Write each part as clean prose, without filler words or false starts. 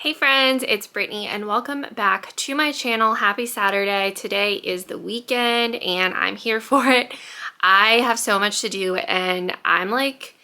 Hey friends, it's Brittany and welcome back to my channel. Happy Saturday. Today is the weekend and I'm here for it. I have so much to do and I'm like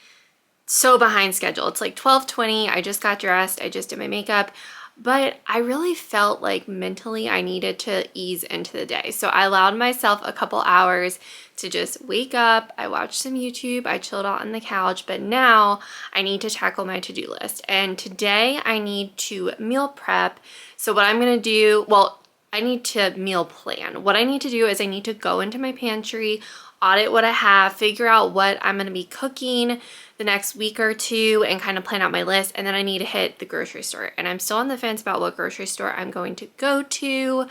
so behind schedule. It's like 12:20. I just got dressed. I just did my makeup, but I really felt like mentally I needed to ease into the day. So I allowed myself a couple hours to just wake up. I watched some YouTube. I chilled out on the couch, but now I need to tackle my to-do list. And today I need to meal prep. So what I'm going to do, I need to meal plan. What I need to do is I need to go into my pantry, audit what I have, figure out what I'm going to be cooking the next week or two and kind of plan out my list. And then I need to hit the grocery store. And I'm still on the fence about what grocery store I'm going to go to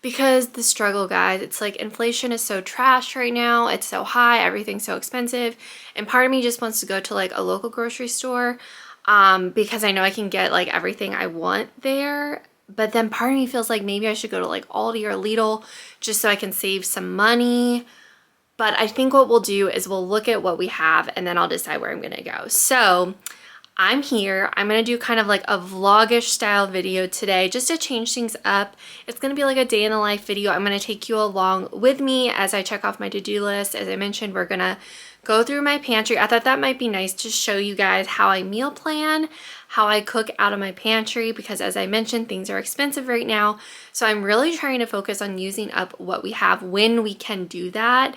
because the struggle, guys, it's like inflation is so trash right now. It's so high. Everything's so expensive. And part of me just wants to go to like a local grocery store because I know I can get like everything I want there. But then part of me feels like maybe I should go to like Aldi or Lidl just so I can save some money. But I think what we'll do is we'll look at what we have and then I'll decide where I'm going to go. So I'm here. I'm going to do kind of like a vlogish style video today just to change things up. It's going to be like a day in the life video. I'm going to take you along with me as I check off my to-do list. As I mentioned, we're going to go through my pantry. I thought that might be nice to show you guys how I meal plan, how I cook out of my pantry, because as I mentioned, things are expensive right now. So I'm really trying to focus on using up what we have when we can do that.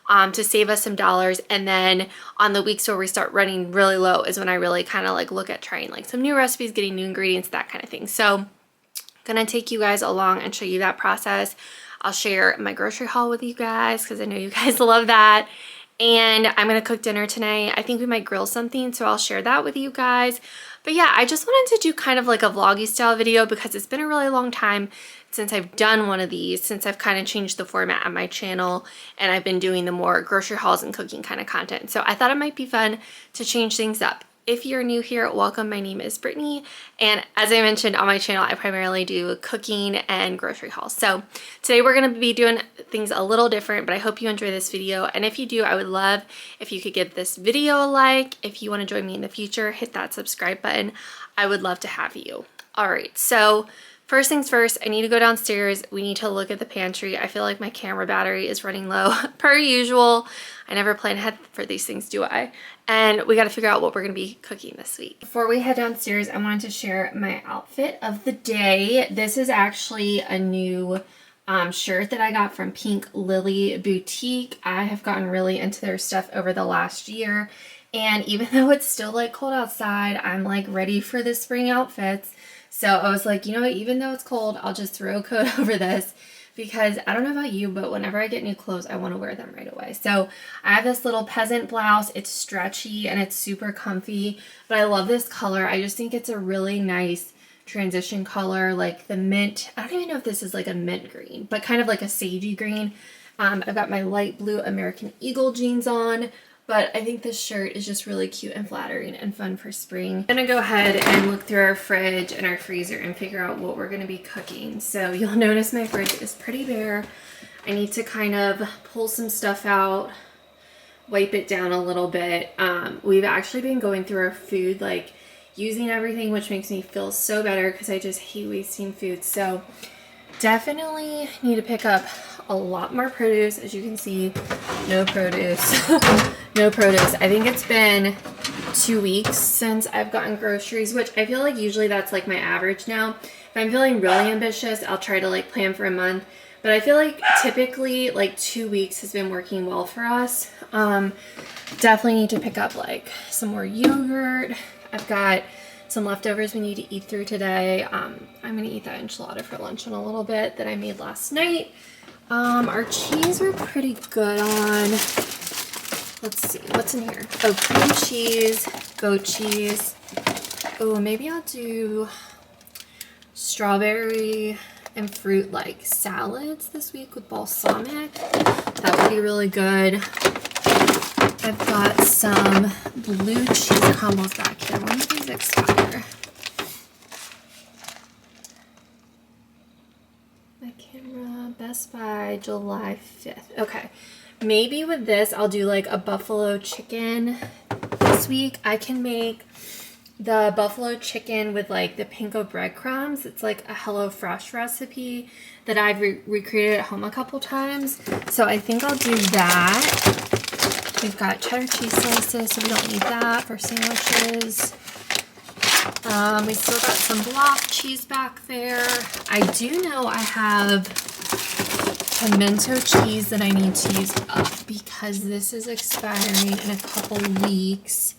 To save us some dollars. And then on the weeks where we start running really low is when I really kind of like look at trying like some new recipes, getting new ingredients, that kind of thing. So I'm gonna take you guys along and show you that process. I'll share my grocery haul with you guys because I know you guys love that. And I'm gonna cook dinner tonight. I think we might grill something, so I'll share that with you guys. But yeah, I just wanted to do kind of like a vloggy style video because it's been a really long time since I've done one of these, since I've kind of changed the format on my channel and I've been doing the more grocery hauls and cooking kind of content. So I thought it might be fun to change things up. If you're new here, welcome. My name is Brittany. And as I mentioned on my channel, I primarily do cooking and grocery hauls. So today we're going to be doing things a little different, but I hope you enjoy this video. And if you do, I would love if you could give this video a like. If you want to join me in the future, hit that subscribe button. I would love to have you. All right. So first things first, I need to go downstairs. We need to look at the pantry. I feel like my camera battery is running low per usual. I never plan ahead for these things, do I? And we got to figure out what we're going to be cooking this week. Before we head downstairs, I wanted to share my outfit of the day. This is actually a new shirt that I got from Pink Lily Boutique. I have gotten really into their stuff over the last year. And even though it's still like cold outside, I'm like ready for the spring outfits. So I was like, you know what, even though it's cold, I'll just throw a coat over this because I don't know about you, but whenever I get new clothes, I want to wear them right away. So I have this little peasant blouse. It's stretchy and it's super comfy, but I love this color. I just think it's a really nice transition color, like the mint. I don't even know if this is like a mint green, but kind of like a sagey green. I've got my light blue American Eagle jeans on. But I think this shirt is just really cute and flattering and fun for spring. I'm gonna go ahead and look through our fridge and our freezer and figure out what we're gonna be cooking. So you'll notice my fridge is pretty bare. I need to kind of pull some stuff out, wipe it down a little bit. We've actually been going through our food, like using everything, which makes me feel so better because I just hate wasting food. So definitely need to pick up a lot more produce. As you can see, no produce. No produce. I think it's been 2 weeks since I've gotten groceries, which I feel like usually that's like my average now. If I'm feeling really ambitious, I'll try to like plan for a month. But I feel like typically like 2 weeks has been working well for us. Definitely need to pick up like some more yogurt. I've got some leftovers we need to eat through today. I'm gonna eat that enchilada for lunch in a little bit that I made last night. Our cheese we're pretty good on. Let's see, what's in here? Oh, cream cheese, goat cheese. Oh, maybe I'll do strawberry and fruit like salads this week with balsamic. That would be really good. I've got some blue cheese combos back here. When do these expire? My camera, Best Buy, July 5th. Okay. Maybe with this, I'll do like a buffalo chicken this week. I can make the buffalo chicken with like the panko breadcrumbs. It's like a HelloFresh recipe that I've recreated at home a couple times. So I think I'll do that. We've got cheddar cheese slices, so we don't need that for sandwiches. We still got some block cheese back there. I do know I have pimento cheese that I need to use up because this is expiring in a couple weeks.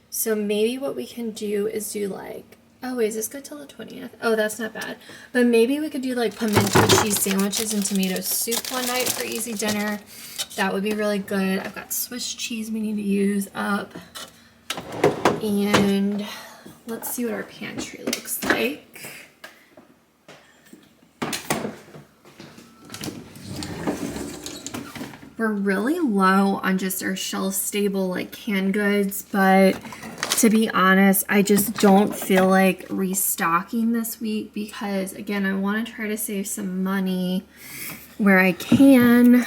So maybe what we can do is do like, oh wait, is this good till the 20th? Oh, that's not bad. But maybe we could do like pimento cheese sandwiches and tomato soup one night for easy dinner. That would be really good. I've got Swiss cheese we need to use up. And let's see what our pantry looks like. We're really low on just our shelf-stable like canned goods, but to be honest, I just don't feel like restocking this week because, again, I want to try to save some money where I can.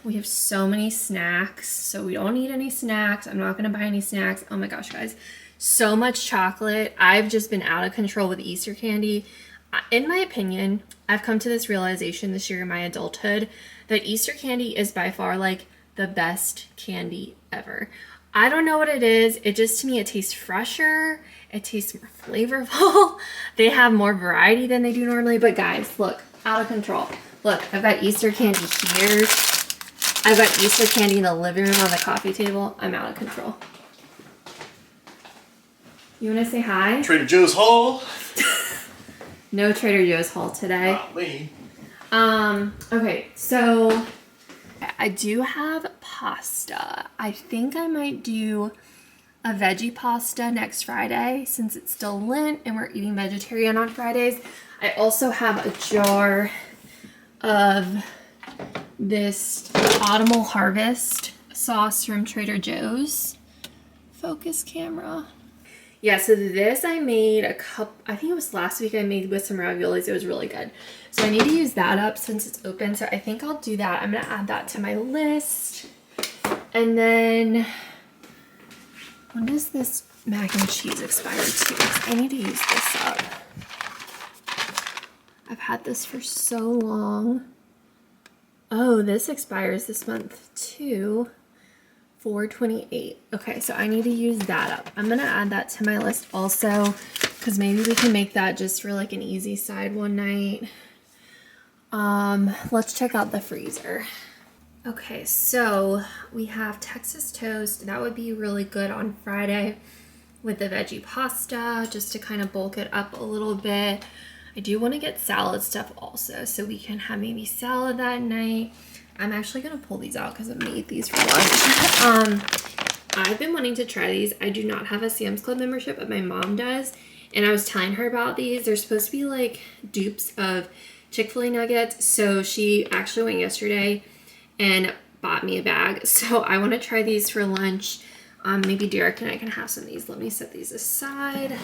We have so many snacks, so we don't need any snacks. I'm not going to buy any snacks. Oh my gosh, guys. So much chocolate. I've just been out of control with Easter candy. In my opinion, I've come to this realization this year in my adulthood that Easter candy is by far like the best candy ever. I don't know what it is. It just, to me, it tastes fresher. It tastes more flavorful. They have more variety than they do normally. But guys, look, out of control. Look, I've got Easter candy here. I've got Easter candy in the living room on the coffee table. I'm out of control. You want to say hi? Trader Joe's haul. No Trader Joe's haul today. Not me. Okay, so I do have pasta. I think I might do a veggie pasta next Friday since it's still Lent and we're eating vegetarian on Fridays. I also have a jar of this Autumnal Harvest sauce from Trader Joe's. Focus camera. Yeah, so this I made a cup, I think it was last week I made with some raviolis. It was really good. So I need to use that up since it's open. So I think I'll do that. I'm going to add that to my list. And then, when does this mac and cheese expire too? I need to use this up. I've had this for so long. Oh, this expires this month too. 4/28. Okay, so I need to use that up. I'm gonna add that to my list also because maybe we can make that just for like an easy side one night. Let's check out the freezer. Okay, so we have Texas toast. That would be really good on Friday with the veggie pasta just to kind of bulk it up a little bit. I do want to get salad stuff also so we can have maybe salad that night. I'm actually going to pull these out because I made these for lunch. I've been wanting to try these. I do not have a Sam's Club membership, but my mom does. And I was telling her about these. They're supposed to be like dupes of Chick-fil-A nuggets. So she actually went yesterday and bought me a bag. So I want to try these for lunch. Maybe Derek and I can have some of these. Let me set these aside.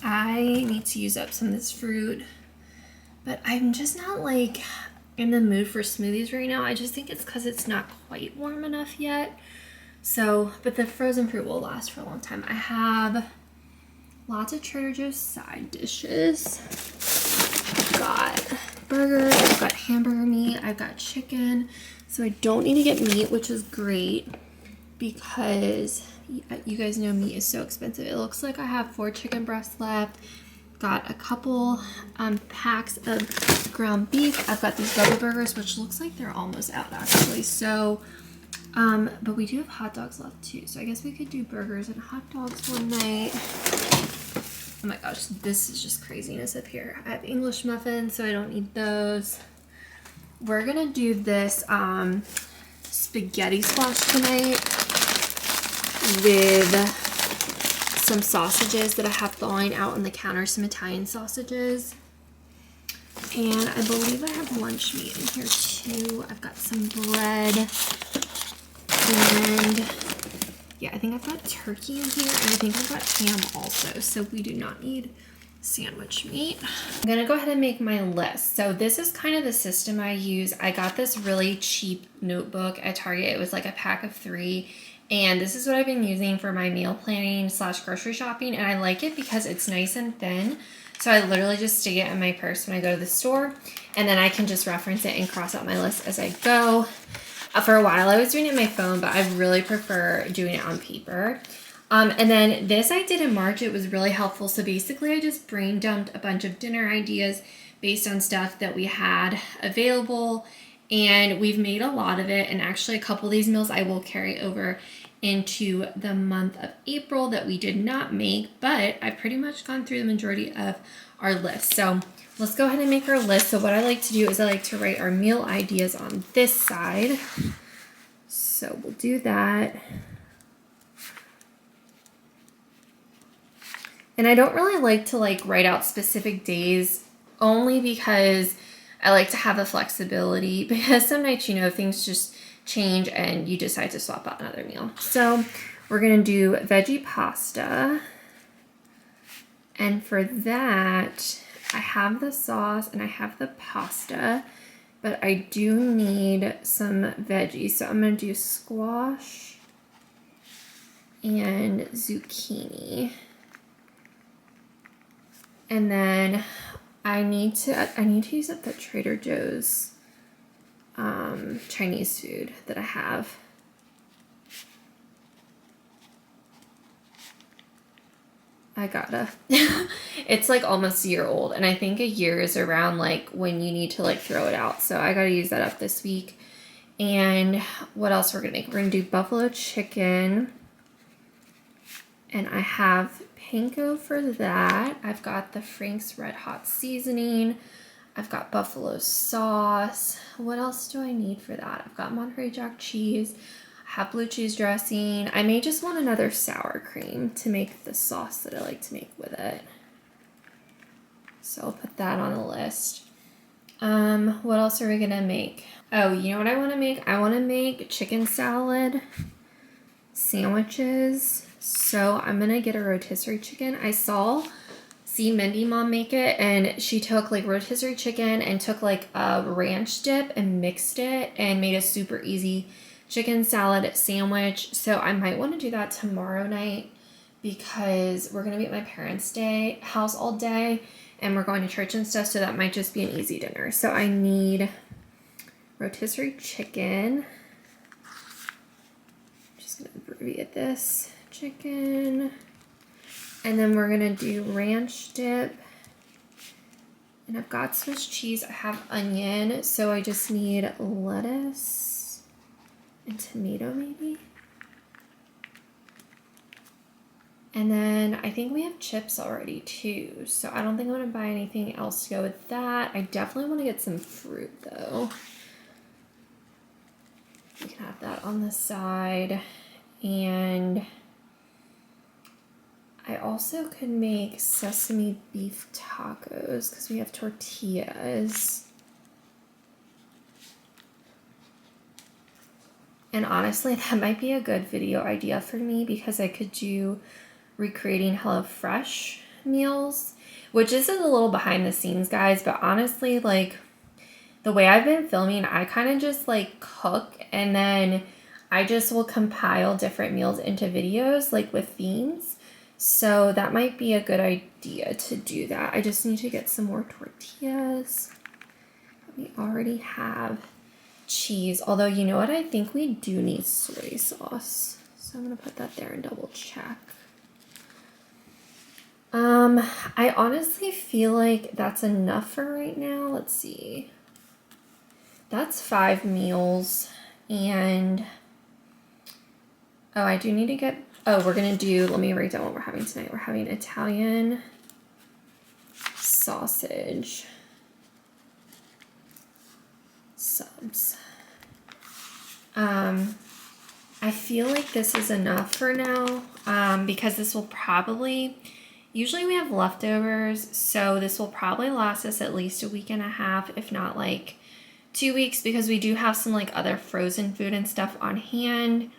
I need to use up some of this fruit, but I'm just not like in the mood for smoothies right now. I just think it's because it's not quite warm enough yet. So, but the frozen fruit will last for a long time. I have lots of Trader Joe's side dishes. I've got burgers, I've got hamburger meat, I've got chicken. So I don't need to get meat, which is great because you guys know meat is so expensive. It looks like I have 4 chicken breasts left. Got a couple packs of ground beef. I've got these double burgers, which looks like they're almost out actually. So, but we do have hot dogs left too. So I guess we could do burgers and hot dogs one night. Oh my gosh, this is just craziness up here. I have English muffins, so I don't need those. We're gonna do this spaghetti squash tonight with some sausages that I have thawing out on the counter, some Italian sausages. And I believe I have lunch meat in here too. I've got some bread. And yeah, I think I've got turkey in here. And I think I've got ham also. So we do not need sandwich meat. I'm gonna go ahead and make my list. So this is kind of the system I use. I got this really cheap notebook at Target. It was like a pack of 3. And this is what I've been using for my meal planning / grocery shopping. And I like it because it's nice and thin. So I literally just stick it in my purse when I go to the store. And then I can just reference it and cross out my list as I go. For a while I was doing it on my phone, but I really prefer doing it on paper. And then this I did in March. It was really helpful. So basically I just brain dumped a bunch of dinner ideas based on stuff that we had available. And we've made a lot of it. And actually a couple of these meals I will carry over into the month of April that we did not make. But I've pretty much gone through the majority of our list. So let's go ahead and make our list. So what I like to do is I like to write our meal ideas on this side. So we'll do that. And I don't really like to write out specific days, only because I like to have the flexibility, because some nights, things just change and you decide to swap out another meal. So we're gonna do veggie pasta. And for that, I have the sauce and I have the pasta, but I do need some veggies. So I'm gonna do squash and zucchini. And then I need to use up the Trader Joe's Chinese food that I have. I gotta. It's almost a year old, and I think a year is around when you need to throw it out. So I gotta use that up this week. And what else we're gonna make? We're gonna do buffalo chicken. And I have panko for that. I've got the Frank's Red Hot seasoning. I've got buffalo sauce. What else do I need for that? I've got Monterey Jack cheese. I have blue cheese dressing. I may just want another sour cream to make the sauce that I like to make with it. So I'll put that on the list. What else are we gonna make? Oh, you know what I wanna make? I wanna make chicken salad sandwiches. So I'm gonna get a rotisserie chicken. I see Mindy mom make it, and she took rotisserie chicken and took a ranch dip and mixed it and made a super easy chicken salad sandwich. So I might want to do that tomorrow night, because we're gonna be at my parents' house all day and we're going to church and stuff. So that might just be an easy dinner. So I need rotisserie chicken. I'm just gonna abbreviate this. Chicken, and then we're gonna do ranch dip, and I've got Swiss cheese. I have onion, so I just need lettuce and tomato maybe, and then I think we have chips already too, so I don't think I'm gonna buy anything else to go with that. I definitely want to get some fruit though. We can have that on the side. And I also could make sesame beef tacos because we have tortillas. And honestly, that might be a good video idea for me, because I could do recreating HelloFresh meals, which is a little behind the scenes, guys. But honestly, the way I've been filming, I kind of just cook, and then I just will compile different meals into videos with themes. So that might be a good idea to do that. I just need to get some more tortillas. We already have cheese, although you know what? I think we do need soy sauce. So I'm gonna put that there and double check. I honestly feel like that's enough for right now. Let's see. That's 5 meals, and oh, I do need to get, we're gonna do, let me write down what we're having tonight. We're having Italian sausage subs. I feel like this is enough for now, because this will probably, usually we have leftovers, so this will probably last us at least a week and a half, if not 2 weeks, because we do have some other frozen food and stuff on hand.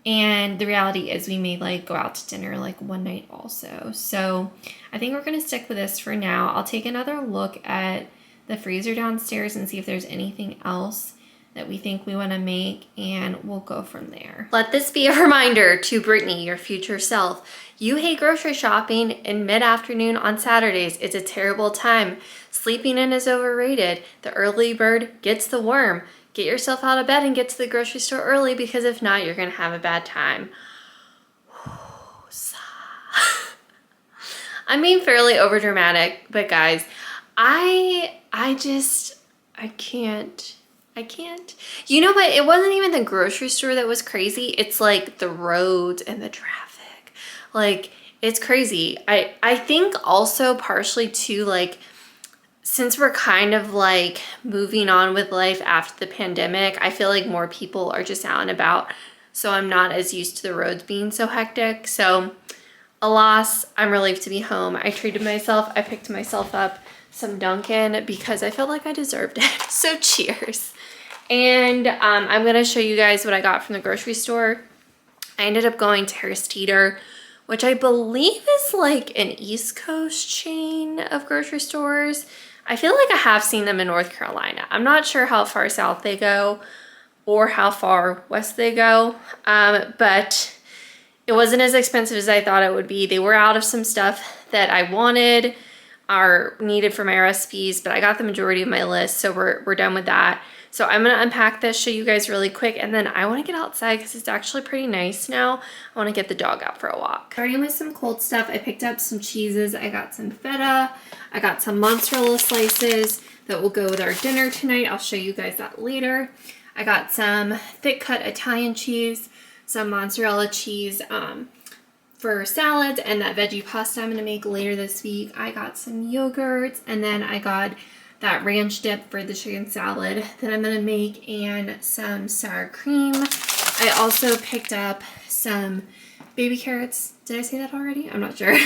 And the reality is we may like go out to dinner like one night also. So I think we're going to stick with this for now. I'll take another look at the freezer downstairs and see if there's anything else that we think we want to make, and we'll go from there. Let this be a reminder to Brittany, your future self. You hate grocery shopping in mid-afternoon on Saturdays. It's a terrible time. Sleeping in is overrated. The early bird gets the worm. Get yourself out of bed and get to the grocery store early, because if not, you're gonna have a bad time. I'm being fairly overdramatic, but guys, I can't. You know what? It wasn't even the grocery store that was crazy. It's like the roads and the traffic. Like, it's crazy. I think also partially too, like, since we're kind of like moving on with life after the pandemic, I feel like more people are just out and about. So I'm not as used to the roads being so hectic. So alas, I'm relieved to be home. I treated myself. I picked myself up some Dunkin' because I felt like I deserved it. So cheers. And I'm going to show you guys what I got from the grocery store. I ended up going to Harris Teeter, which I believe is like an East Coast chain of grocery stores. I feel like I have seen them in North Carolina. I'm not sure how far south they go or how far west they go, but it wasn't as expensive as I thought it would be. They were out of some stuff that I wanted or needed for my recipes, but I got the majority of my list, so we're done with that. So I'm gonna unpack this, show you guys really quick, and then I wanna get outside because it's actually pretty nice now. I wanna get the dog out for a walk. Starting with some cold stuff, I picked up some cheeses. I got some feta. I got some mozzarella slices that will go with our dinner tonight. I'll show you guys that later. I got some thick cut Italian cheese, some mozzarella cheese for salads, and that veggie pasta I'm gonna make later this week. I got some yogurts, and then I got that ranch dip for the chicken salad that I'm gonna make, and some sour cream. I also picked up some baby carrots. Did I say that already? I'm not sure.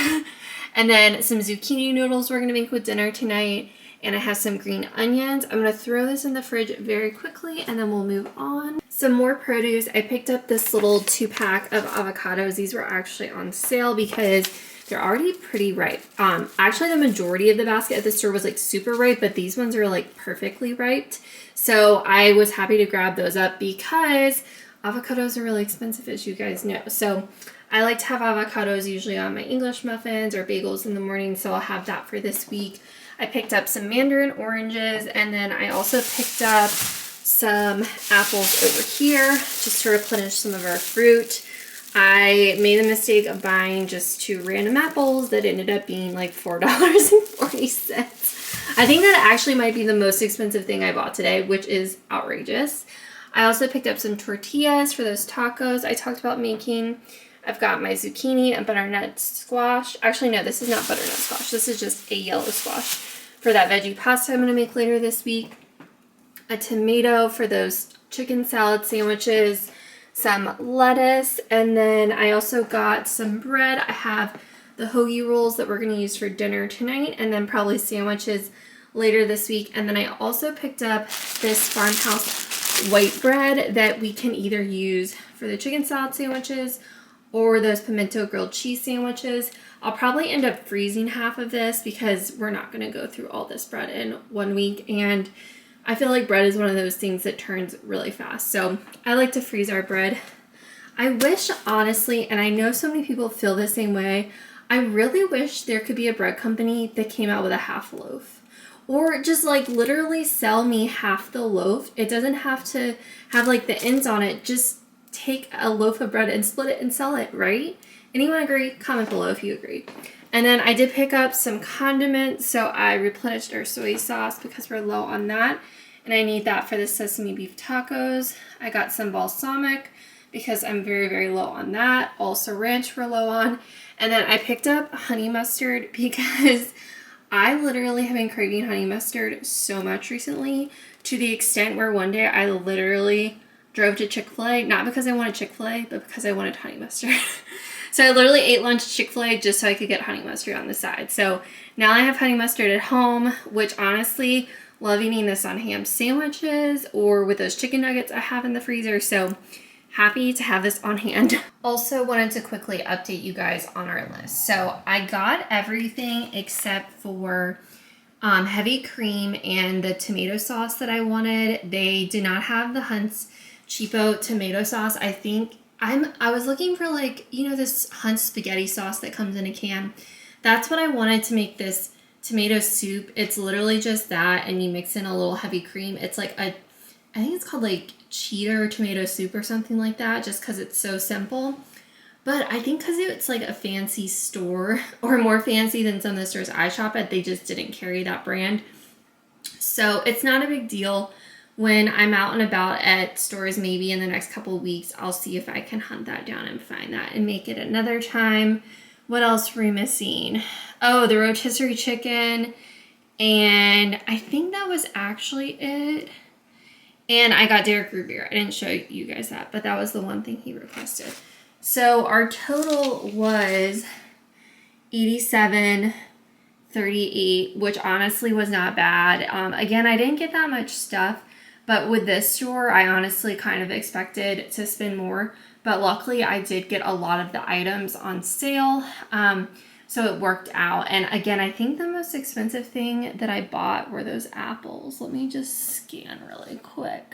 And then some zucchini noodles we're gonna make with dinner tonight. And I have some green onions. I'm gonna throw this in the fridge very quickly and then we'll move on. Some more produce. I picked up this little 2-pack of avocados. These were actually on sale because they're already pretty ripe. Actually, the majority of the basket at the store was like super ripe, but these ones are like perfectly ripe. So I was happy to grab those up because avocados are really expensive, as you guys know. So I like to have avocados usually on my English muffins or bagels in the morning, so I'll have that for this week. I picked up some mandarin oranges, and then I also picked up some apples over here just to replenish some of our fruit. I made the mistake of buying just 2 random apples that ended up being like $4.40. I think that actually might be the most expensive thing I bought today, which is outrageous. I also picked up some tortillas for those tacos I talked about making. I've got my zucchini and butternut squash. Actually, no, this is not butternut squash. This is just a yellow squash for that veggie pasta I'm going to make later this week. A tomato for those chicken salad sandwiches. Some lettuce. And then I also got some bread. I have the hoagie rolls that we're going to use for dinner tonight. And then probably sandwiches later this week. And then I also picked up this farmhouse white bread that we can either use for the chicken salad sandwiches or those pimento grilled cheese sandwiches. I'll probably end up freezing half of this because we're not going to go through all this bread in 1 week, and I feel like bread is one of those things that turns really fast. So I like to freeze our bread. I wish, honestly, and I know so many people feel the same way, I really wish there could be a bread company that came out with a half loaf. Or just like literally sell me half the loaf. It doesn't have to have like the ends on it. Just take a loaf of bread and split it and sell it, right? Anyone agree? Comment below if you agree. And then I did pick up some condiments, so I replenished our soy sauce because we're low on that, and I need that for the sesame beef tacos. I got some balsamic because I'm very, very low on that. Also ranch we're low on. And then I picked up honey mustard because I literally have been craving honey mustard so much recently, to the extent where one day I literally drove to Chick-fil-A, not because I wanted Chick-fil-A, but because I wanted honey mustard. So I literally ate lunch at Chick-fil-A just so I could get honey mustard on the side. So now I have honey mustard at home, which honestly, love eating this on ham sandwiches or with those chicken nuggets I have in the freezer. So happy to have this on hand. Also wanted to quickly update you guys on our list. So I got everything except for heavy cream and the tomato sauce that I wanted. They did not have the Hunt's cheapo tomato sauce. I think I was looking for, like, you know, this Hunt's spaghetti sauce that comes in a can. That's what I wanted to make this tomato soup. It's literally just that, and you mix in a little heavy cream. It's like I think it's called like cheddar tomato soup or something like that, just because it's so simple. But I think because it's like a fancy store, or more fancy than some of the stores I shop at, they just didn't carry that brand. So it's not a big deal. When I'm out and about at stores, maybe in the next couple of weeks, I'll see if I can hunt that down and find that and make it another time. What else were we missing? Oh, the rotisserie chicken. And I think that was actually it. And I got Derek root beer. I didn't show you guys that, but that was the one thing he requested. So our total was $87.38, which honestly was not bad. Again, I didn't get that much stuff, but with this store, I honestly kind of expected to spend more. But luckily, I did get a lot of the items on sale, so it worked out. And again, I think the most expensive thing that I bought were those apples. Let me just scan really quick.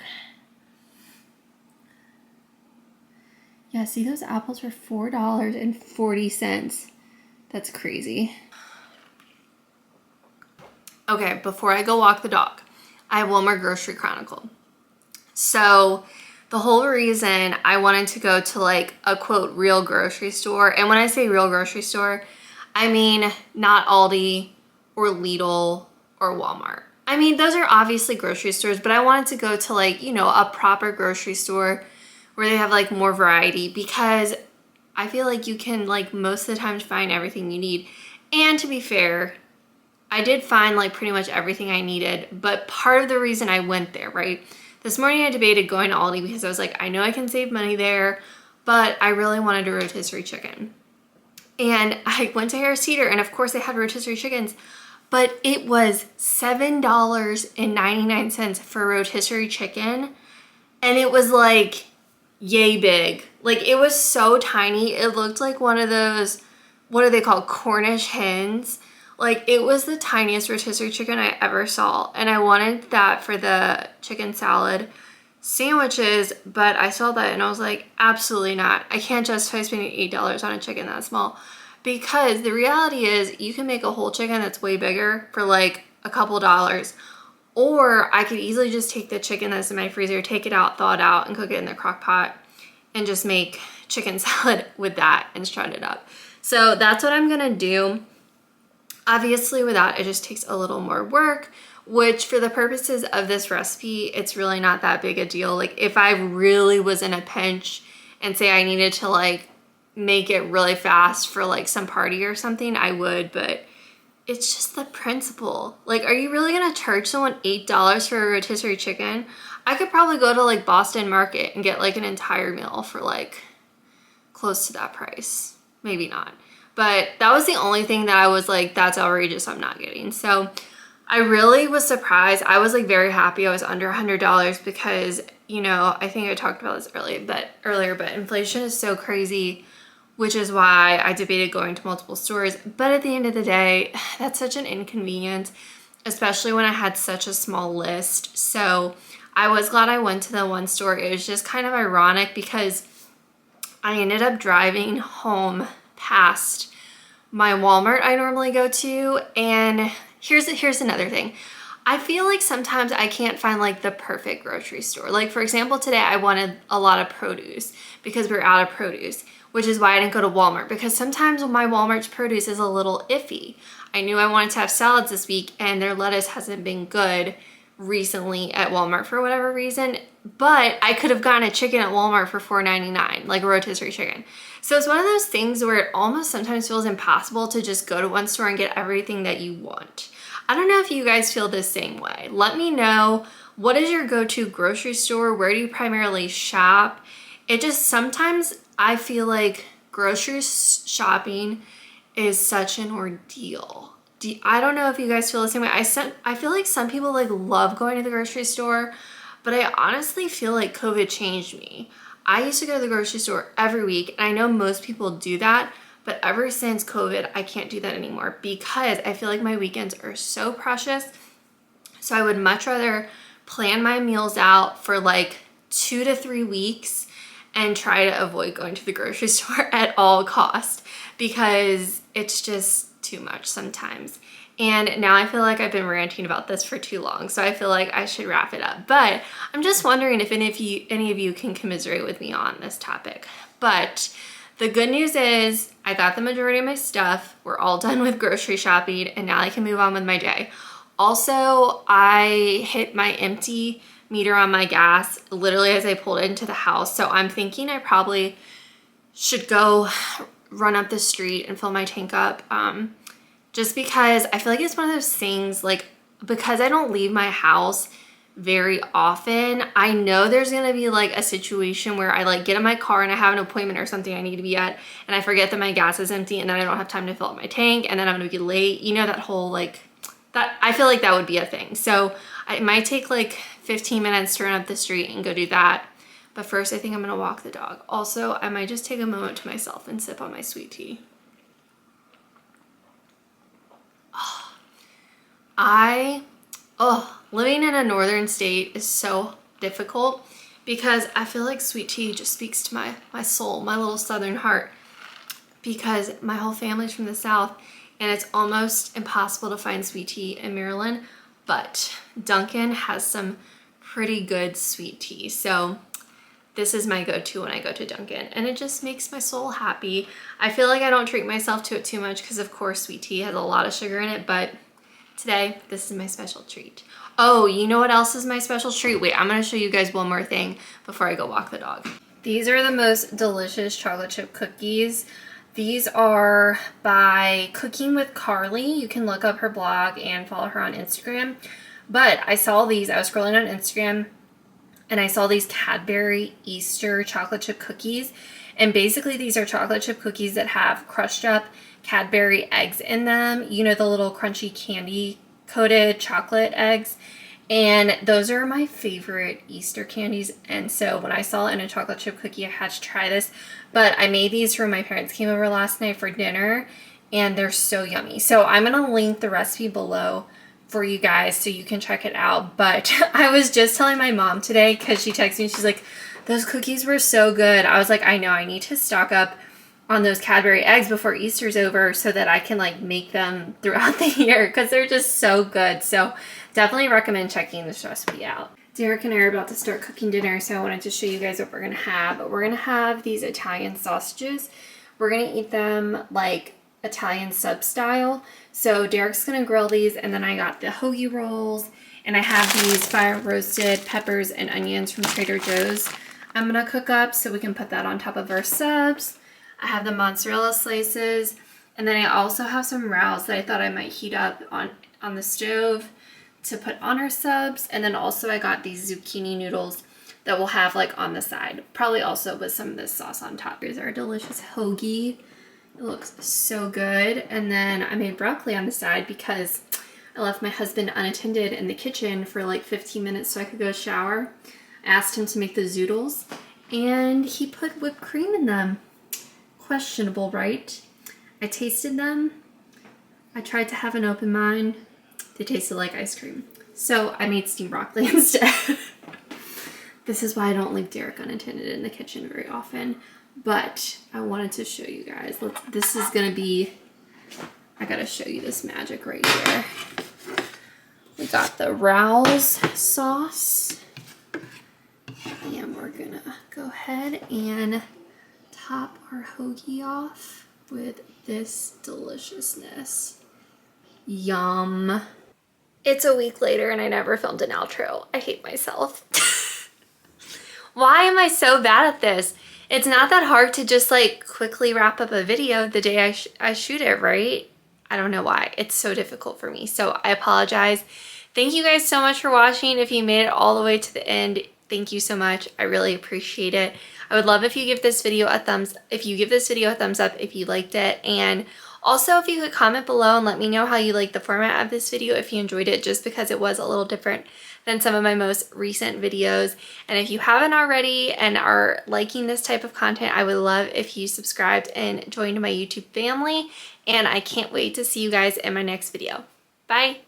Yeah, see, those apples were $4.40. That's crazy. Okay, before I go walk the dog, I have one more grocery chronicle. So the whole reason I wanted to go to, like, a quote real grocery store, and when I say real grocery store, I mean not Aldi or Lidl or Walmart. I mean, those are obviously grocery stores, but I wanted to go to, like, you know, a proper grocery store where they have, like, more variety, because I feel like you can, like, most of the time find everything you need. And to be fair, I did find, like, pretty much everything I needed, but part of the reason I went there, right? This morning I debated going to Aldi because I was like, I know I can save money there, but I really wanted a rotisserie chicken. And I went to Harris Teeter, and of course they had rotisserie chickens, but it was $7.99 for a rotisserie chicken. And it was like yay big. Like, it was so tiny. It looked like one of those, what are they called? Cornish hens. Like, it was the tiniest rotisserie chicken I ever saw. And I wanted that for the chicken salad sandwiches, but I saw that and I was like, absolutely not. I can't justify spending $8 on a chicken that small, because the reality is you can make a whole chicken that's way bigger for like a couple dollars. Or I could easily just take the chicken that's in my freezer, take it out, thaw it out, and cook it in the crock pot and just make chicken salad with that and strut it up. So that's what I'm gonna do. Obviously with that, it just takes a little more work, which for the purposes of this recipe, it's really not that big a deal. Like, if I really was in a pinch and say I needed to, like, make it really fast for, like, some party or something, I would, but it's just the principle. Like, are you really gonna charge someone $8 for a rotisserie chicken? I could probably go to, like, Boston Market and get, like, an entire meal for, like, close to that price. Maybe not. But that was the only thing that I was like, that's outrageous, I'm not getting. So I really was surprised. I was, like, very happy I was under $100 because, you know, I think I talked about this earlier, but inflation is so crazy, which is why I debated going to multiple stores. But at the end of the day, that's such an inconvenience, especially when I had such a small list. So I was glad I went to the one store. It was just kind of ironic because I ended up driving home past my Walmart I normally go to, and here's another thing. I feel like sometimes I can't find, like, the perfect grocery store. Like, for example, today I wanted a lot of produce because we're out of produce, which is why I didn't go to Walmart, because sometimes my Walmart's produce is a little iffy. I knew I wanted to have salads this week, and their lettuce hasn't been good recently at Walmart for whatever reason, but I could have gotten a chicken at Walmart for $4.99, like a rotisserie chicken. So it's one of those things where it almost sometimes feels impossible to just go to one store and get everything that you want. I don't know if you guys feel the same way. Let me know, what is your go-to grocery store? Where do you primarily shop? It just, sometimes I feel like grocery shopping is such an ordeal. I don't know if you guys feel the same way. I feel like some people, like, love going to the grocery store, but I honestly feel like COVID changed me. I used to go to the grocery store every week, and I know most people do that, but ever since COVID, I can't do that anymore because I feel like my weekends are so precious. So I would much rather plan my meals out for like 2 to 3 weeks and try to avoid going to the grocery store at all costs because it's just too much sometimes. And now I feel like I've been ranting about this for too long, so I feel like I should wrap it up. But I'm just wondering if any of you can commiserate with me on this topic. But the good news is I got the majority of my stuff. We're all done with grocery shopping, and now I can move on with my day. Also, I hit my empty meter on my gas literally as I pulled into the house. So I'm thinking I probably should go run up the street and fill my tank up. Just because I feel like it's one of those things, like, because I don't leave my house very often, I know there's gonna be like a situation where I like get in my car and I have an appointment or something I need to be at, and I forget that my gas is empty, and then I don't have time to fill up my tank, and then I'm gonna be late. You know, that whole like, that, I feel like that would be a thing. So it might take like 15 minutes to run up the street and go do that. But first, I think I'm gonna walk the dog. Also, I might just take a moment to myself and sip on my sweet tea. Living in a northern state is so difficult because I feel like sweet tea just speaks to my soul, my little southern heart, because my whole family's from the south and it's almost impossible to find sweet tea in Maryland, but Dunkin' has some pretty good sweet tea. So this is my go-to when I go to Dunkin', and it just makes my soul happy. I feel like I don't treat myself to it too much because of course sweet tea has a lot of sugar in it, but today this is my special treat. Oh, you know what else is my special treat? Wait, I'm gonna show you guys one more thing before I go walk the dog. These are the most delicious chocolate chip cookies. These are by Cooking with Carly. You can look up her blog and follow her on Instagram. But I saw these, I was scrolling on Instagram, and I saw these Cadbury Easter chocolate chip cookies. And basically these are chocolate chip cookies that have crushed up Cadbury eggs in them. You know, the little crunchy candy coated chocolate eggs. And those are my favorite Easter candies. And so when I saw it in a chocolate chip cookie, I had to try this. But I made these for when my parents came over last night for dinner, and they're so yummy. So I'm going to link the recipe below for you guys so you can check it out. But I was just telling my mom today because she texted me, she's like, those cookies were so good. I was like, I know, I need to stock up on those Cadbury eggs before Easter's over so that I can like make them throughout the year because they're just so good. So definitely recommend checking this recipe out. Derek and I are about to start cooking dinner, so I wanted to show you guys what we're gonna have. We're gonna have these Italian sausages. We're gonna eat them like Italian sub style. So Derek's gonna grill these, and then I got the hoagie rolls, and I have these fire roasted peppers and onions from Trader Joe's I'm gonna cook up so we can put that on top of our subs. I have the mozzarella slices, and then I also have some rows that I thought I might heat up on the stove to put on our subs. And then also I got these zucchini noodles that we'll have like on the side, probably also with some of this sauce on top. Here's our delicious hoagie. It looks so good. And then I made broccoli on the side because I left my husband unattended in the kitchen for like 15 minutes so I could go shower. I asked him to make the zoodles, and he put whipped cream in them. Questionable, right? I tasted them. I tried to have an open mind. They tasted like ice cream. So I made steamed broccoli instead. This is why I don't leave Derek unattended in the kitchen very often. But I wanted to show you guys. This is going to be... I gotta show you this magic right here. We got the Rouse sauce. And we're gonna go ahead and top our hoagie off with this deliciousness. Yum. It's a week later and I never filmed an outro. I hate myself. Why am I so bad at this? It's not that hard to just like quickly wrap up a video the day I shoot it, right? I don't know why. It's so difficult for me. So I apologize. Thank you guys so much for watching. If you made it all the way to the end, thank you so much. I really appreciate it. I would love if you give this video a thumbs up if you liked it. And Also, if you could comment below and let me know how you like the format of this video, if you enjoyed it, just because it was a little different than some of my most recent videos. And if you haven't already and are liking this type of content, I would love if you subscribed and joined my YouTube family. And I can't wait to see you guys in my next video. Bye.